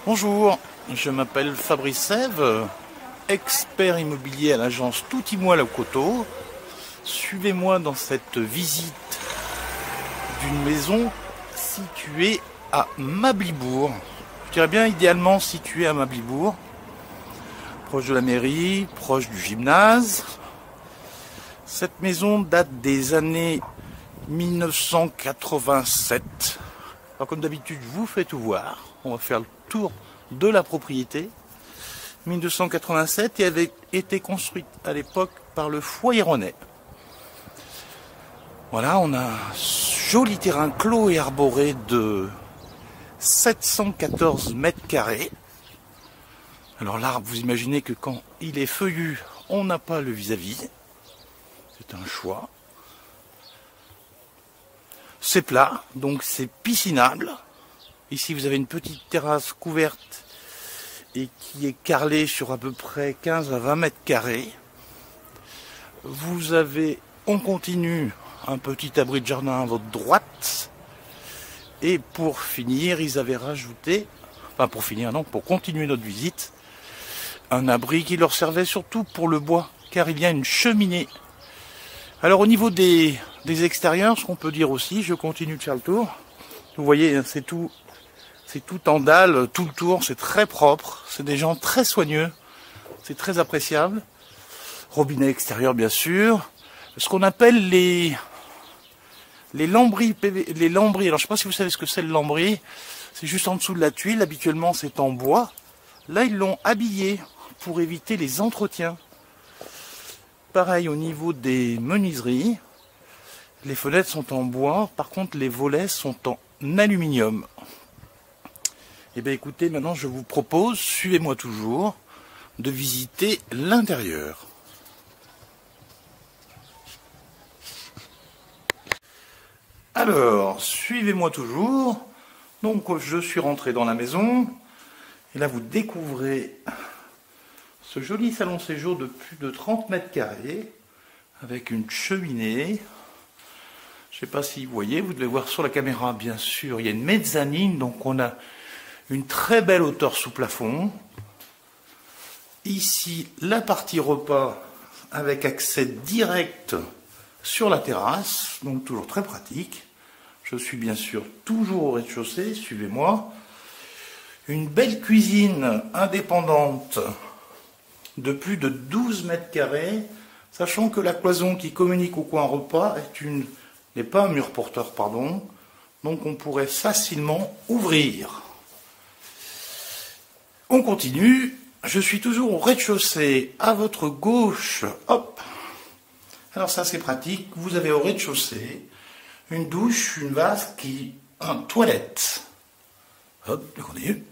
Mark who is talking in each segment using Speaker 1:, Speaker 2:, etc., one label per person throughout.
Speaker 1: Bonjour, je m'appelle Fabrice Sève, expert immobilier à l'agence Toutimois La Coteau. Suivez-moi dans cette visite d'une maison située à Mablibourg. Je dirais bien idéalement située à Mablibourg, proche de la mairie, proche du gymnase. Cette maison date des années 1987. Alors comme d'habitude, je vous fais tout voir. On va faire le tour de la propriété. 1987 et avait été construite à l'époque par le Foyer Rennais. Voilà, on a un joli terrain clos et arboré de 714 mètres carrés. Alors l'arbre, vous imaginez que quand il est feuillu, on n'a pas le vis-à-vis. C'est un choix. C'est plat, donc c'est piscinable. Ici, vous avez une petite terrasse couverte et qui est carrelée sur à peu près 15 à 20 mètres carrés. Vous avez, on continue, un petit abri de jardin à votre droite. Et pour finir, ils avaient rajouté, enfin pour finir non, pour continuer notre visite, un abri qui leur servait surtout pour le bois, car il y a une cheminée. Alors au niveau des extérieurs, ce qu'on peut dire aussi, je continue de faire le tour. Vous voyez, c'est tout en dalle, tout le tour, c'est très propre, c'est des gens très soigneux, c'est très appréciable. Robinet extérieur bien sûr. Ce qu'on appelle les lambris les lambris. Alors je ne sais pas si vous savez ce que c'est le lambris. C'est juste en dessous de la tuile, habituellement c'est en bois. Là ils l'ont habillé pour éviter les entretiens. Pareil au niveau des menuiseries. Les fenêtres sont en bois, par contre les volets sont en aluminium. Et bien écoutez, maintenant je vous propose, suivez-moi toujours, de visiter l'intérieur. Alors, suivez-moi toujours. Donc je suis rentré dans la maison, et là vous découvrez ce joli salon séjour de plus de 30 mètres carrés, avec une cheminée. Je ne sais pas si vous voyez, vous devez voir sur la caméra bien sûr, il y a une mezzanine, donc on a une très belle hauteur sous plafond. Ici, la partie repas avec accès direct sur la terrasse, donc toujours très pratique. Je suis bien sûr toujours au rez-de-chaussée, suivez-moi. Une belle cuisine indépendante de plus de 12 mètres carrés, sachant que la cloison qui communique au coin repas n'est pas un mur porteur, pardon, donc on pourrait facilement ouvrir. On continue, je suis toujours au rez-de-chaussée, à votre gauche, hop. Alors ça c'est pratique, vous avez au rez-de-chaussée une douche, une vasque, une toilette. Hop, je continue.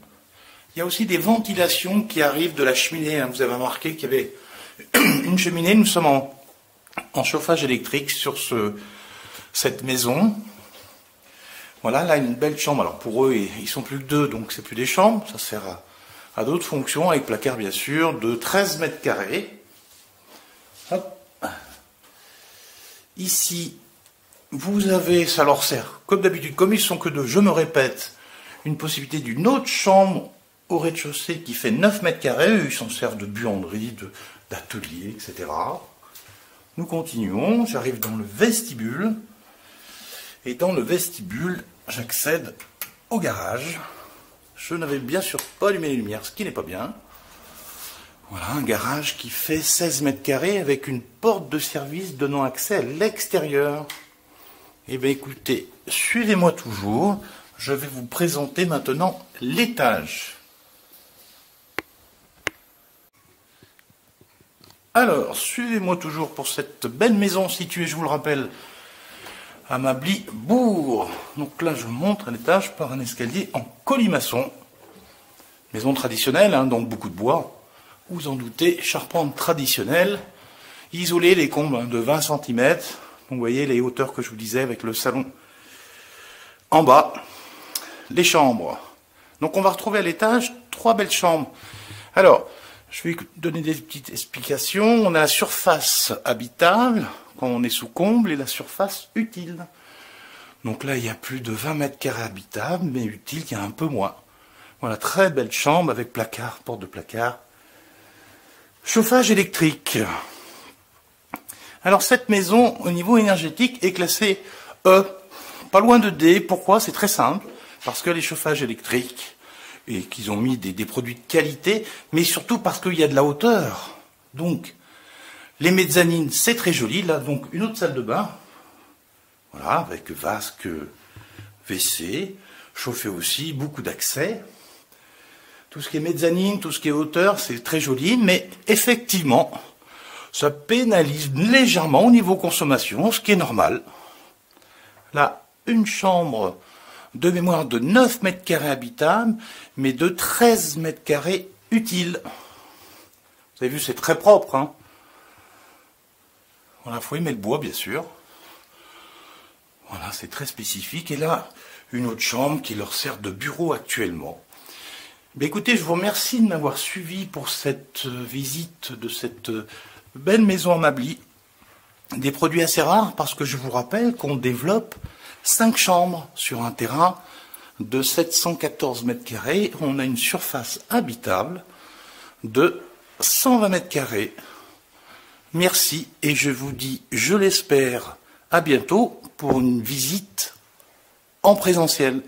Speaker 1: Il y a aussi des ventilations qui arrivent de la cheminée. Vous avez remarqué qu'il y avait une cheminée. Nous sommes en chauffage électrique sur cette maison. Voilà, là une belle chambre. Alors pour eux, ils sont plus que deux, donc c'est plus des chambres. Ça sert à d'autres fonctions, avec placard bien sûr, de 13 mètres carrés. Hop. Ici, vous avez, ça leur sert, comme d'habitude, comme ils sont que deux, je me répète, une possibilité d'une autre chambre au rez-de-chaussée qui fait 9 mètres carrés. Ils s'en servent de buanderie, d'atelier, etc. Nous continuons, j'arrive dans le vestibule. Et dans le vestibule, j'accède au garage. Je n'avais bien sûr pas allumé les lumières, ce qui n'est pas bien. Voilà, un garage qui fait 16 mètres carrés avec une porte de service donnant accès à l'extérieur. Eh bien écoutez, suivez-moi toujours. Je vais vous présenter maintenant l'étage. Alors, suivez-moi toujours pour cette belle maison située, je vous le rappelle, à Mablibourg. Donc là, je monte à l'étage par un escalier en colimaçon. Maison traditionnelle, hein, donc beaucoup de bois. Vous en doutez, charpente traditionnelle. Isolée, les combles hein, de 20 cm. Donc vous voyez les hauteurs que je vous disais avec le salon en bas. Les chambres. Donc on va retrouver à l'étage 3 belles chambres. Alors, je vais donner des petites explications. On a la surface habitable, quand on est sous comble, et la surface utile. Donc là, il y a plus de 20 mètres carrés habitables, mais utile, il y a un peu moins. Voilà, très belle chambre avec placard, porte de placard. Chauffage électrique. Alors cette maison, au niveau énergétique, est classée E, pas loin de D. Pourquoi? C'est très simple. Parce que les chauffages électriques, et qu'ils ont mis des produits de qualité, mais surtout parce qu'il y a de la hauteur. Donc, les mezzanines, c'est très joli. Là, donc, une autre salle de bain. Voilà, avec vasque, WC, chauffé aussi, beaucoup d'accès. Tout ce qui est mezzanine, tout ce qui est hauteur, c'est très joli, mais effectivement, ça pénalise légèrement au niveau consommation, ce qui est normal. Là, une chambre de mémoire de 9 mètres carrés habitables, mais de 13 mètres carrés utiles. Vous avez vu, c'est très propre, hein. Voilà, il faut aimer le bois, bien sûr. Voilà, c'est très spécifique. Et là, une autre chambre qui leur sert de bureau actuellement. Mais écoutez, je vous remercie de m'avoir suivi pour cette visite de cette belle maison à Mably. Des produits assez rares, parce que je vous rappelle qu'on développe 5 chambres sur un terrain de 714 mètres carrés. On a une surface habitable de 120 mètres carrés. Merci et je vous dis, je l'espère, à bientôt pour une visite en présentiel.